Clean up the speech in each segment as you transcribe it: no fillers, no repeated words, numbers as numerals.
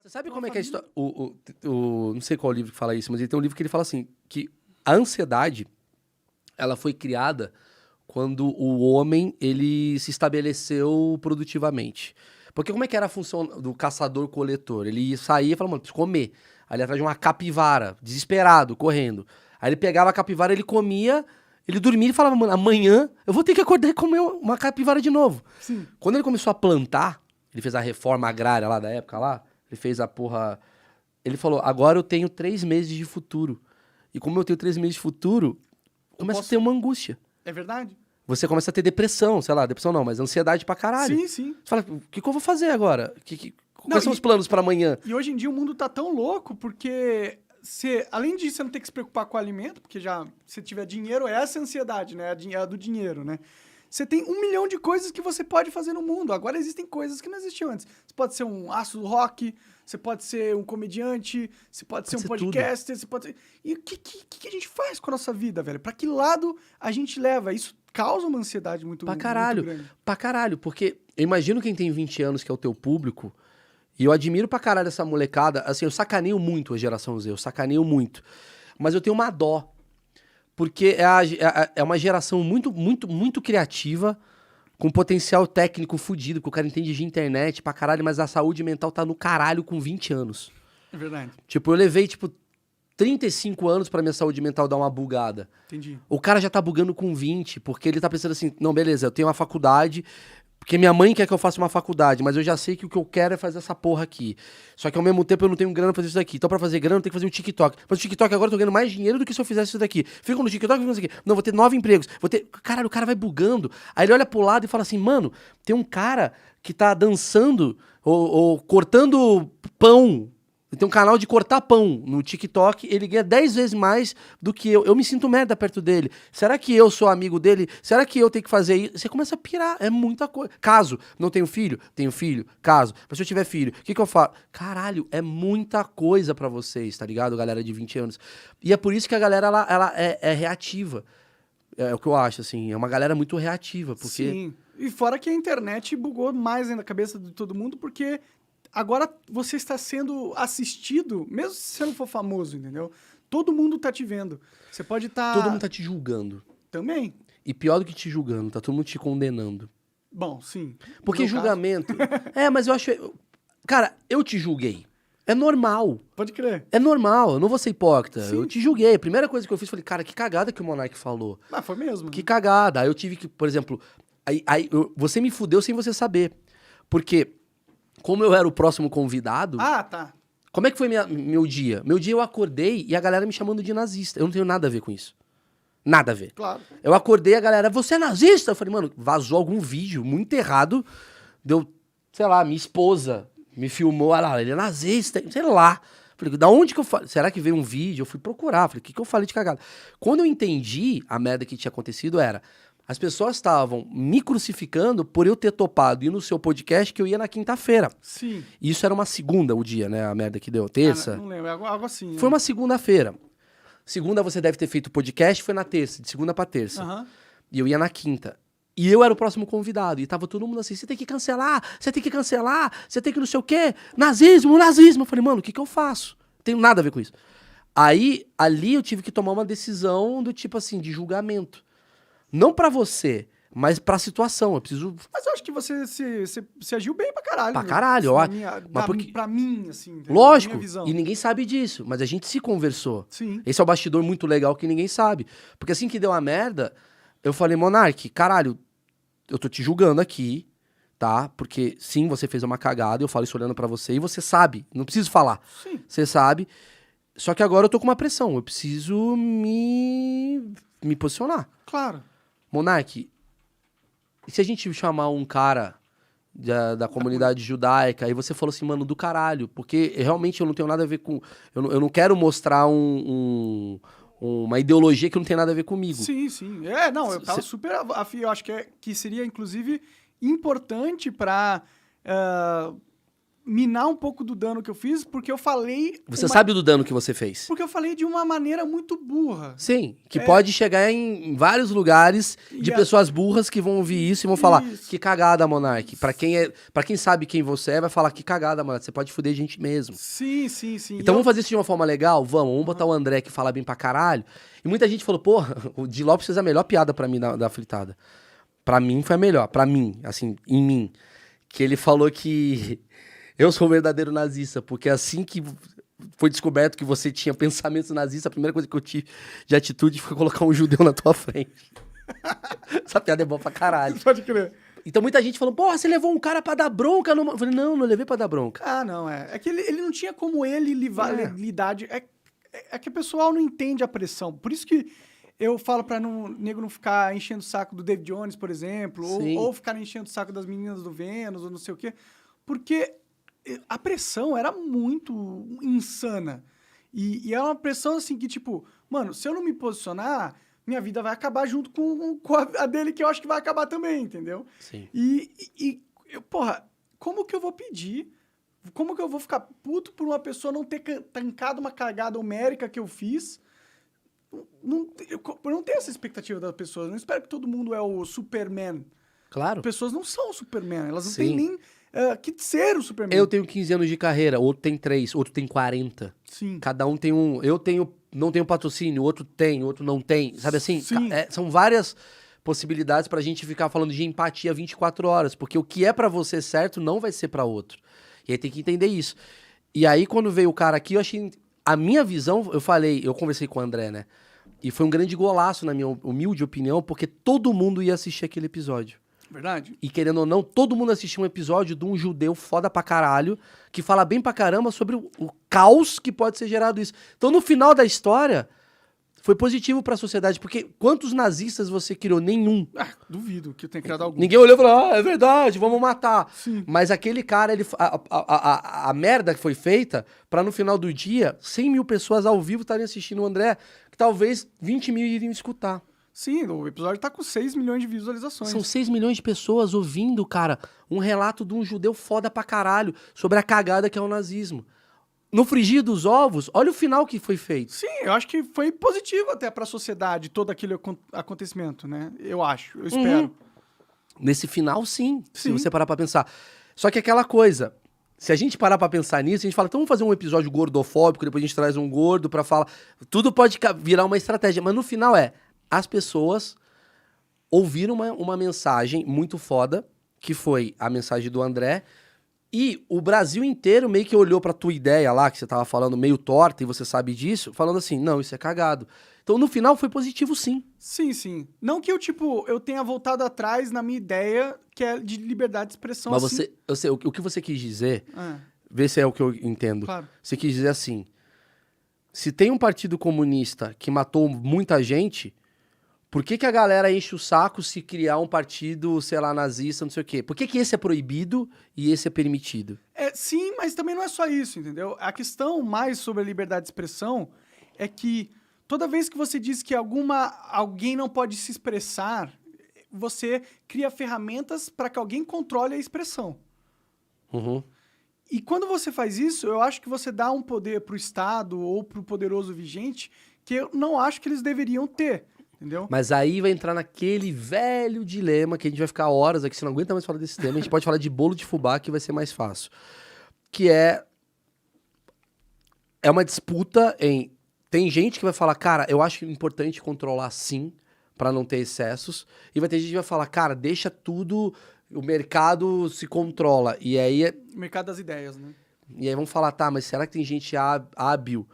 Você sabe como é que é a história? Não sei qual livro que fala isso, mas ele tem um livro que ele fala assim, que a ansiedade, ela foi criada quando o homem, ele se estabeleceu produtivamente. Porque como é que era a função do caçador-coletor? Ele ia sair e falava, mano, preciso comer. Aí ele ia atrás de uma capivara, desesperado, correndo. Aí ele pegava a capivara, ele comia, ele dormia e falava, mano, amanhã eu vou ter que acordar e comer uma capivara de novo. Sim. Quando ele começou a plantar, ele fez a reforma agrária lá da época lá, ele fez a porra... Ele falou, agora eu tenho 3 meses de futuro. E como eu tenho 3 meses de futuro, começa a ter uma angústia. É verdade? Você começa a ter depressão, sei lá, depressão não, mas ansiedade pra caralho. Sim, sim. Você fala, o que eu vou fazer agora? Quais são os planos pra amanhã? E hoje em dia o mundo tá tão louco porque além disso você não ter que se preocupar com o alimento, porque já se tiver dinheiro, essa é a ansiedade, né? A do dinheiro, né? Você tem 1 milhão de coisas que você pode fazer no mundo. Agora existem coisas que não existiam antes. Você pode ser um astro rock, você pode ser um comediante, você pode ser um podcaster, você pode ser... E o que a gente faz com a nossa vida, velho? Pra que lado a gente leva? Isso causa uma ansiedade muito grande. Pra caralho, porque eu imagino quem tem 20 anos, que é o teu público, e eu admiro pra caralho essa molecada. Assim, eu sacaneio muito a geração Z, eu sacaneio muito. Mas eu tenho uma dó. Porque é uma geração muito, muito, muito criativa, com potencial técnico fudido, que o cara entende de internet pra caralho, mas a saúde mental tá no caralho com 20 anos. É verdade. Tipo, eu levei, 35 anos pra minha saúde mental dar uma bugada. Entendi. O cara já tá bugando com 20, porque ele tá pensando assim, não, beleza, eu tenho uma faculdade, porque minha mãe quer que eu faça uma faculdade, mas eu já sei que o que eu quero é fazer essa porra aqui. Só que ao mesmo tempo eu não tenho grana pra fazer isso daqui. Então pra fazer grana eu tenho que fazer o TikTok. Mas o TikTok agora eu tô ganhando mais dinheiro do que se eu fizesse isso daqui. Fico no TikTok, fico nisso aqui. Não, vou ter 9 empregos. Caralho, o cara vai bugando. Aí ele olha pro lado e fala assim, mano, tem um cara que tá dançando ou cortando pão. Tem um canal de cortar pão no TikTok, ele ganha 10 vezes mais do que eu. Eu me sinto merda perto dele. Será que eu sou amigo dele? Será que eu tenho que fazer isso? Você começa a pirar, é muita coisa. Caso, não tenho filho? Tenho filho. Caso, mas se eu tiver filho, o que eu faço? Caralho, é muita coisa pra vocês, tá ligado, galera de 20 anos? E é por isso que a galera, ela é reativa. É o que eu acho, assim, é uma galera muito reativa, porque... Sim, e fora que a internet bugou mais ainda a cabeça de todo mundo, porque... Agora você está sendo assistido, mesmo se você não for famoso, entendeu? Todo mundo tá te vendo. Você pode estar... Todo mundo tá te julgando. Também. E pior do que te julgando, tá todo mundo te condenando. Bom, sim. Porque julgamento... mas eu acho... Cara, eu te julguei. É normal. Pode crer. É normal, eu não vou ser hipócrita. Sim. Eu te julguei. A primeira coisa que eu fiz, falei, cara, que cagada que o Monark falou. Ah, foi mesmo. Que cagada. Aí eu tive que, por exemplo... você me fudeu sem você saber. Porque... Como eu era o próximo convidado... Ah, tá. Como é que foi meu dia? Meu dia eu acordei e a galera me chamando de nazista. Eu não tenho nada a ver com isso. Nada a ver. Claro. Eu acordei e a galera, você é nazista? Eu falei, mano, vazou algum vídeo muito errado. Deu, sei lá, minha esposa me filmou, olha lá, ele é nazista, sei lá. Falei, da onde que eu falei? Será que veio um vídeo? Eu fui procurar, falei, o que eu falei de cagada? Quando eu entendi a merda que tinha acontecido era... As pessoas estavam me crucificando por eu ter topado ir no seu podcast que eu ia na quinta-feira. Sim. E isso era uma segunda, o dia, né? A merda que deu. Terça. Não lembro, algo assim. Foi uma segunda-feira. Segunda você deve ter feito o podcast, foi na terça, de segunda pra terça. Uhum. E eu ia na quinta. E eu era o próximo convidado. E tava todo mundo assim, você tem que cancelar, você tem que cancelar, você tem que não sei o quê. Nazismo, nazismo. Eu falei, mano, o que eu faço? Não tenho nada a ver com isso. Aí, ali eu tive que tomar uma decisão do tipo assim, de julgamento. Não pra você, mas pra situação. Eu preciso... Mas eu acho que você se agiu bem pra caralho. Pra caralho, ó. Pra mim, assim. Lógico, minha visão. e ninguém sabe disso, mas a gente se conversou. Sim. Esse é o bastidor muito legal que ninguém sabe. Porque assim que deu a merda, eu falei, Monark, caralho, eu tô te julgando aqui, tá? Porque sim, você fez uma cagada, eu falo isso olhando pra você, e você sabe, não preciso falar. Sim. Você sabe. Só que agora eu tô com uma pressão, eu preciso me posicionar. Claro. Monark, e se a gente chamar um cara da comunidade judaica, aí você falou assim, mano, do caralho, porque realmente eu não tenho nada a ver com... Eu não quero mostrar uma ideologia que não tem nada a ver comigo. Sim, sim. Eu tava super afim, eu acho que seria, inclusive, importante pra minar um pouco do dano que eu fiz, porque eu falei... Você sabe do dano que você fez. Porque eu falei de uma maneira muito burra. Sim, que pode chegar em vários lugares de pessoas burras que vão ouvir isso e vão falar, que cagada, Monark. Pra quem sabe quem você é, vai falar, que cagada, mano, você pode fuder gente mesmo. Sim. Então vamos fazer isso de uma forma legal? Vamos botar o André que fala bem pra caralho. E muita gente falou, porra, o Di Lopes fez a melhor piada pra mim da fritada. Pra mim foi a melhor, pra mim, assim, em mim. Que ele falou que eu sou o verdadeiro nazista, porque assim que foi descoberto que você tinha pensamentos nazistas, a primeira coisa que eu tive de atitude foi colocar um judeu na tua frente. Essa piada é boa pra caralho. Pode crer. Então muita gente falou, porra, você levou um cara pra dar bronca? Eu falei, não levei pra dar bronca. Ah, não, é que ele não tinha como ele lidar de... É que o pessoal não entende a pressão. Por isso que eu falo pra nego não ficar enchendo o saco do David Jones, por exemplo, ou ficar enchendo o saco das meninas do Vênus, ou não sei o quê, porque a pressão era muito insana. E é uma pressão assim que, tipo, mano, se eu não me posicionar, minha vida vai acabar junto com a dele, que eu acho que vai acabar também, entendeu? Sim. Porra, como que eu vou pedir? Como que eu vou ficar puto por uma pessoa não ter tancado uma cagada homérica que eu fiz? Eu não tenho essa expectativa das pessoas. Eu não espero que todo mundo é o Superman. Claro. As pessoas não são o Superman. Elas não têm nem que ser o Superman. Eu tenho 15 anos de carreira, outro tem 3, outro tem 40. Sim. Cada um tem um... não tenho patrocínio, outro tem, outro não tem. Sabe assim? Sim. São várias possibilidades pra gente ficar falando de empatia 24 horas. Porque o que é pra você certo não vai ser pra outro. E aí tem que entender isso. E aí quando veio o cara aqui, eu achei... A minha visão, eu conversei com o André, né? E foi um grande golaço, na minha humilde opinião, porque todo mundo ia assistir aquele episódio. Verdade. E querendo ou não, todo mundo assistiu um episódio de um judeu foda pra caralho, que fala bem pra caramba sobre o caos que pode ser gerado isso. Então, no final da história, foi positivo pra sociedade, porque quantos nazistas você criou? Nenhum. Duvido que eu tenha criado algum. Ninguém olhou e falou, é verdade, vamos matar. Sim. Mas aquele cara, a merda que foi feita, pra no final do dia, 100 mil pessoas ao vivo estarem assistindo o André, que talvez 20 mil iriam escutar. Sim, o episódio tá com 6 milhões de visualizações. São 6 milhões de pessoas ouvindo, cara, um relato de um judeu foda pra caralho sobre a cagada que é o nazismo. No frigir dos ovos, olha o final que foi feito. Sim, eu acho que foi positivo até pra sociedade todo aquele acontecimento, né? Eu acho, eu espero. Nesse final, sim, se Sim. você parar pra pensar. Só que aquela coisa, se a gente parar pra pensar nisso, a gente fala, então vamos fazer um episódio gordofóbico, depois a gente traz um gordo pra falar... Tudo pode virar uma estratégia, mas no final as pessoas ouviram uma mensagem muito foda, que foi a mensagem do André, e o Brasil inteiro meio que olhou pra tua ideia lá, que você tava falando meio torta, e você sabe disso, falando assim, não, isso é cagado. Então, no final, foi positivo, sim. Sim. Não que eu tenha voltado atrás na minha ideia, que é de liberdade de expressão. Mas assim. o que você quis dizer, É, vê se é o que eu entendo. claro. Você quis dizer assim, se tem um partido comunista que matou muita gente, por que a galera enche o saco se criar um partido, sei lá, nazista, não sei o quê? Por que esse é proibido e esse é permitido? Sim, mas também não é só isso, entendeu? A questão mais sobre a liberdade de expressão é que toda vez que você diz que alguém não pode se expressar, você cria ferramentas para que alguém controle a expressão. Uhum. E quando você faz isso, eu acho que você dá um poder pro Estado ou pro poderoso vigente que eu não acho que eles deveriam ter, entendeu? Mas aí vai entrar naquele velho dilema que a gente vai ficar horas aqui, você não aguenta mais falar desse tema, a gente pode falar de bolo de fubá que vai ser mais fácil. Que é uma disputa em... Tem gente que vai falar, cara, eu acho importante controlar sim, pra não ter excessos. E vai ter gente que vai falar, cara, deixa tudo, o mercado se controla. E aí... O mercado das ideias, né? E aí vão falar, tá, mas será que tem gente hábil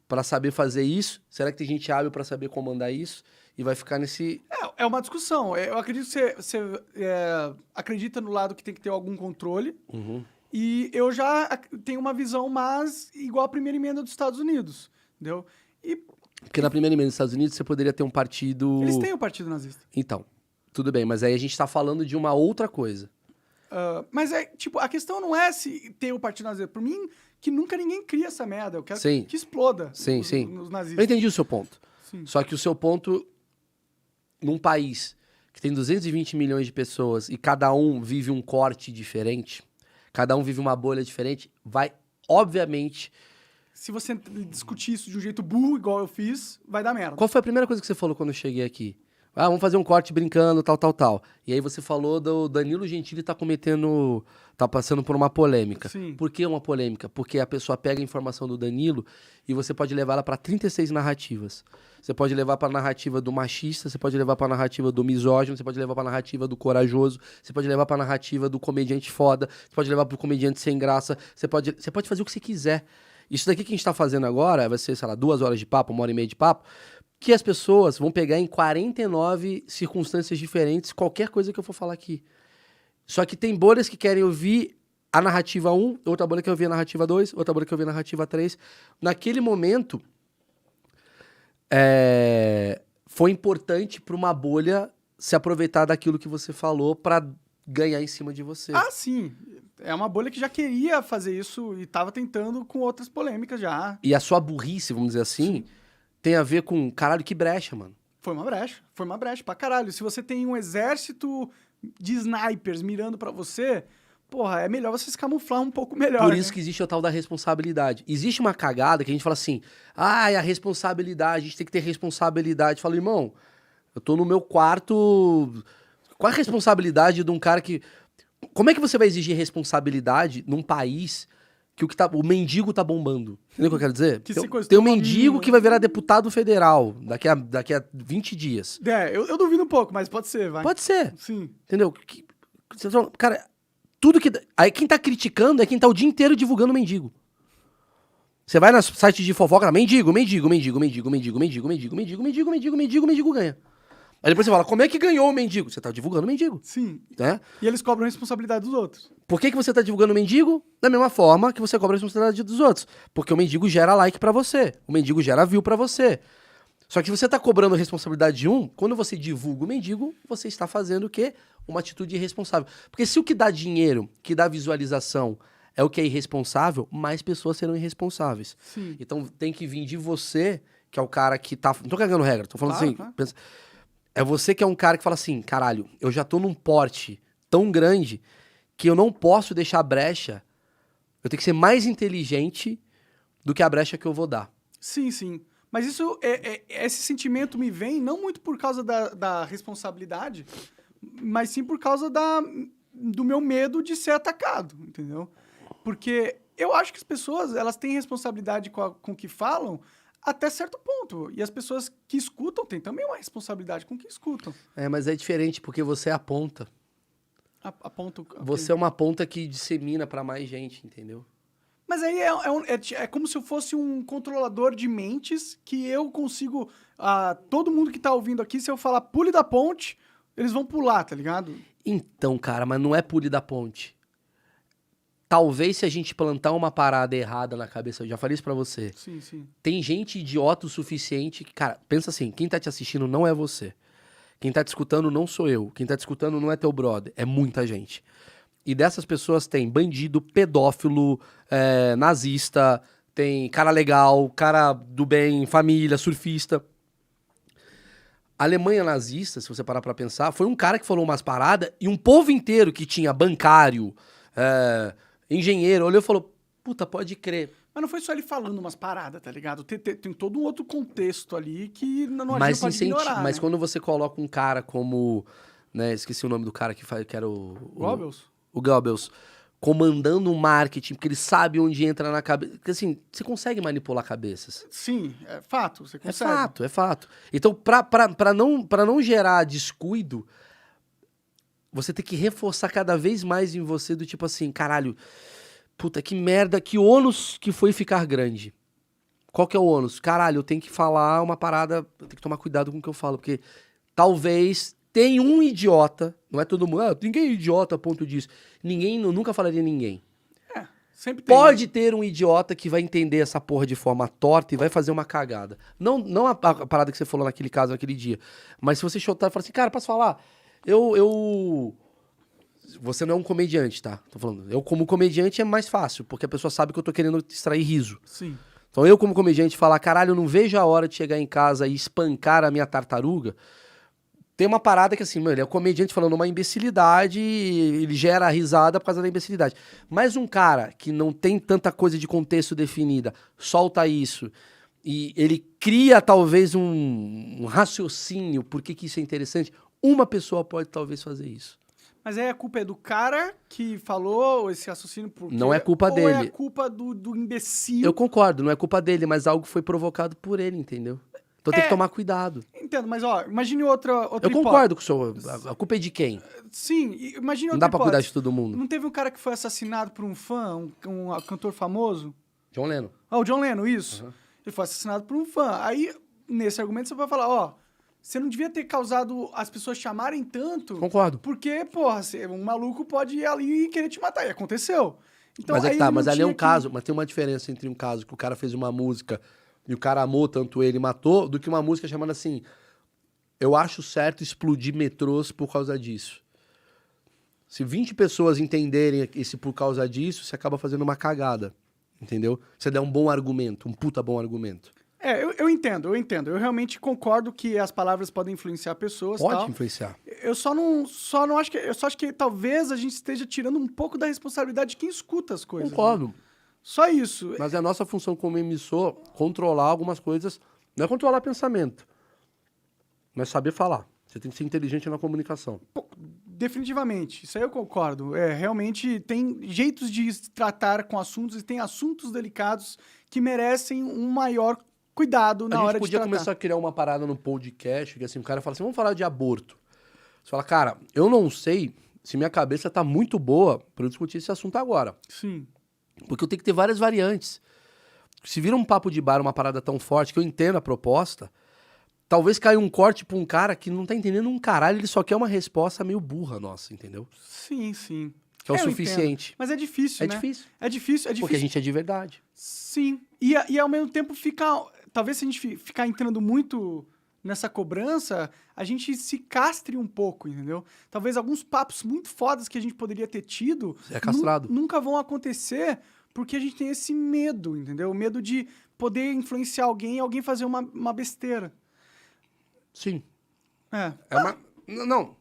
pra saber fazer isso? Será que tem gente hábil pra saber comandar isso? E vai ficar nesse... É uma discussão. Eu acredito que você acredita no lado que tem que ter algum controle. Uhum. E eu já tenho uma visão mais igual à primeira emenda dos Estados Unidos, entendeu? Porque na primeira emenda dos Estados Unidos você poderia ter um partido... Eles têm o partido nazista. Então, tudo bem, mas aí a gente tá falando de uma outra coisa. Mas a questão não é se ter o partido nazista. Por mim, que nunca ninguém cria essa merda. Eu quero Sim. que exploda Sim. os Eu nazistas. entendi o seu ponto. Sim. Só que o seu ponto, num país que tem 220 milhões de pessoas e cada um vive um corte diferente, cada um vive uma bolha diferente, vai, obviamente... Se você discutir isso de um jeito burro, igual eu fiz, vai dar merda. Qual foi a primeira coisa que você falou quando eu cheguei aqui? Ah, vamos fazer um corte brincando, tal. E aí você falou do Danilo Gentili tá passando por uma polêmica. Sim. Por que uma polêmica? Porque a pessoa pega a informação do Danilo e você pode levar ela para 36 narrativas. Você pode levar para a narrativa do machista, você pode levar para a narrativa do misógino, você pode levar para a narrativa do corajoso, você pode levar para a narrativa do comediante foda, você pode levar para o comediante sem graça, você pode fazer o que você quiser. Isso daqui que a gente tá fazendo agora vai ser, sei lá, 2 horas de papo, 1h30 de papo, que as pessoas vão pegar em 49 circunstâncias diferentes qualquer coisa que eu for falar aqui. Só que tem bolhas que querem ouvir a narrativa 1, outra bolha quer ouvir a narrativa 2, outra bolha quer ouvir a narrativa 3. Naquele momento, foi importante para uma bolha se aproveitar daquilo que você falou para ganhar em cima de você. Ah, sim. É uma bolha que já queria fazer isso e tava tentando com outras polêmicas já. E a sua burrice, vamos dizer assim, tem a ver com, caralho, que brecha, mano. Foi uma brecha pra caralho. Se você tem um exército de snipers mirando pra você, porra, é melhor você se camuflar um pouco melhor. Por isso que existe o tal da responsabilidade. Existe uma cagada que a gente fala assim, a responsabilidade, a gente tem que ter responsabilidade. Fala, irmão, eu tô no meu quarto... Qual é a responsabilidade de um cara que... Como é que você vai exigir responsabilidade num país que o mendigo tá bombando? Entendeu o que eu quero dizer? Tem um mendigo que vai virar deputado federal daqui a 20 dias. Eu duvido um pouco, mas pode ser, vai. Pode ser. Sim. Entendeu? Cara, tudo que... Aí quem tá criticando é quem tá o dia inteiro divulgando mendigo. Você vai no site de fofoca, mendigo ganha. Aí depois você fala, como é que ganhou o mendigo? Você tá divulgando o mendigo. Sim. Né? E eles cobram a responsabilidade dos outros. Por que você tá divulgando o mendigo? Da mesma forma que você cobra a responsabilidade dos outros. Porque o mendigo gera like pra você. O mendigo gera view pra você. Só que se você tá cobrando a responsabilidade de um, quando você divulga o mendigo, você está fazendo o quê? Uma atitude irresponsável. Porque se o que dá dinheiro, que dá visualização, é o que é irresponsável, mais pessoas serão irresponsáveis. Sim. Então tem que vir de você, que é o cara que tá... Não tô cagando regra, tô falando assim... Claro. Pensa... É você que é um cara que fala assim, caralho, eu já tô num porte tão grande que eu não posso deixar brecha, eu tenho que ser mais inteligente do que a brecha que eu vou dar. Sim. Mas isso, esse sentimento me vem não muito por causa da responsabilidade, mas sim por causa do meu medo de ser atacado, entendeu? Porque eu acho que as pessoas, elas têm responsabilidade com o que falam, até certo ponto. E as pessoas que escutam têm também uma responsabilidade com o que escutam. Mas é diferente, porque você é a ponta. A ponto... Você é uma ponta que dissemina pra mais gente, entendeu? Mas aí é como se eu fosse um controlador de mentes que eu consigo... todo mundo que tá ouvindo aqui, se eu falar pule da ponte, eles vão pular, tá ligado? Então, cara, mas não é pule da ponte. Talvez se a gente plantar uma parada errada na cabeça, eu já falei isso pra você. Sim. Tem gente idiota o suficiente que, cara, pensa assim, quem tá te assistindo não é você. Quem tá te escutando não sou eu. Quem tá te escutando não é teu brother. É muita gente. E dessas pessoas tem bandido, pedófilo, nazista, tem cara legal, cara do bem, família, surfista. A Alemanha nazista, se você parar pra pensar, foi um cara que falou umas paradas e um povo inteiro que tinha bancário, engenheiro, olhou e falou, puta, pode crer. Mas não foi só ele falando umas paradas, tá ligado? Tem todo um outro contexto ali que não adianta ignorar, Mas né? quando você coloca um cara como, né, esqueci o nome do cara que era o Goebbels? O Goebbels, comandando um marketing, porque ele sabe onde entra na cabeça. Porque assim, você consegue manipular cabeças. Sim, é fato, você consegue. É fato. Então, pra não gerar descuido, você tem que reforçar cada vez mais em você do tipo assim, caralho, puta, que merda, que ônus que foi ficar grande. Qual que é o ônus? Caralho, eu tenho que falar uma parada, eu tenho que tomar cuidado com o que eu falo, porque talvez tem um idiota, não é todo mundo, ninguém é idiota a ponto disso. Eu nunca falaria ninguém. Sempre tem. Pode ter um idiota que vai entender essa porra de forma torta e vai fazer uma cagada. Não a parada que você falou naquele caso, naquele dia, mas se você chutar e falar assim, cara, posso falar? Você não é um comediante, tá? Tô falando. Eu, como comediante, é mais fácil, porque a pessoa sabe que eu tô querendo extrair riso. Sim. Então eu, como comediante, falar, caralho, eu não vejo a hora de chegar em casa e espancar a minha tartaruga. tem uma parada que assim, mano, ele é um comediante falando uma imbecilidade, ele gera risada por causa da imbecilidade. Mas um cara que não tem tanta coisa de contexto definida, solta isso, e ele cria talvez um raciocínio, por que isso é interessante, uma pessoa pode talvez fazer isso. Mas aí a culpa é do cara que falou esse raciocínio porque... Não é culpa ou dele. é a culpa do imbecil? Eu concordo, não é culpa dele, mas algo foi provocado por ele, entendeu? Então tem que tomar cuidado. Entendo, mas ó, imagine outra Eu hipótese. concordo com o senhor. A culpa é de quem? Sim, imagine Não outra dá pra cuidar hipótese. de todo mundo. Não teve um cara que foi assassinado por um fã, um cantor famoso? John Lennon. Ah, o John Lennon, isso. Uhum. Ele foi assassinado por um fã. Aí, nesse argumento, você vai falar, ó, você não devia ter causado as pessoas chamarem tanto. Concordo. Porque, porra, um maluco pode ir ali e querer te matar. E aconteceu. Então, mas é que tá, mas ali é um que... caso, mas tem uma diferença entre um caso que o cara fez uma música e o cara amou tanto ele e matou, do que uma música chamada assim, eu acho certo explodir metrôs por causa disso. Se 20 pessoas entenderem esse por causa disso, você acaba fazendo uma cagada, entendeu? Você der um bom argumento, um puta bom argumento. Eu entendo. Eu realmente concordo que as palavras podem influenciar pessoas. Pode tal. influenciar. Eu só não acho que... Eu só acho que talvez a gente esteja tirando um pouco da responsabilidade de quem escuta as coisas. Concordo. Né? Só isso. Mas é a nossa função como emissor controlar algumas coisas. Não é controlar pensamento, mas saber falar. Você tem que ser inteligente na comunicação. Definitivamente. Isso aí eu concordo. Realmente tem jeitos de se tratar com assuntos e tem assuntos delicados que merecem um maior cuidado na hora de tratar. A gente podia começar a criar uma parada no podcast, que assim, o cara fala assim, vamos falar de aborto. Você fala, cara, eu não sei se minha cabeça tá muito boa pra eu discutir esse assunto agora. Sim. Porque eu tenho que ter várias variantes. Se vira um papo de bar, uma parada tão forte, que eu entendo a proposta, talvez caia um corte pra um cara que não tá entendendo um caralho, ele só quer uma resposta meio burra nossa, entendeu? Sim, sim. Que é o suficiente. Entendo. Mas é difícil, né? É difícil. Porque a gente é de verdade. Sim. E ao mesmo tempo fica... Talvez se a gente ficar entrando muito nessa cobrança, a gente se castre um pouco, entendeu? Talvez alguns papos muito fodas que a gente poderia ter tido... É castrado. Nunca vão acontecer porque a gente tem esse medo, entendeu? O medo de poder influenciar alguém e alguém fazer uma besteira. Sim. É uma... Não.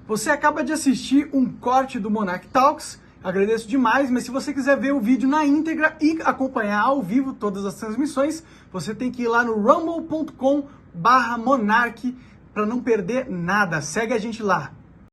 Você acaba de assistir um corte do Monarch Talks. Agradeço demais, mas se você quiser ver o vídeo na íntegra e acompanhar ao vivo todas as transmissões, você tem que ir lá no rumble.com/monarch para não perder nada. Segue a gente lá.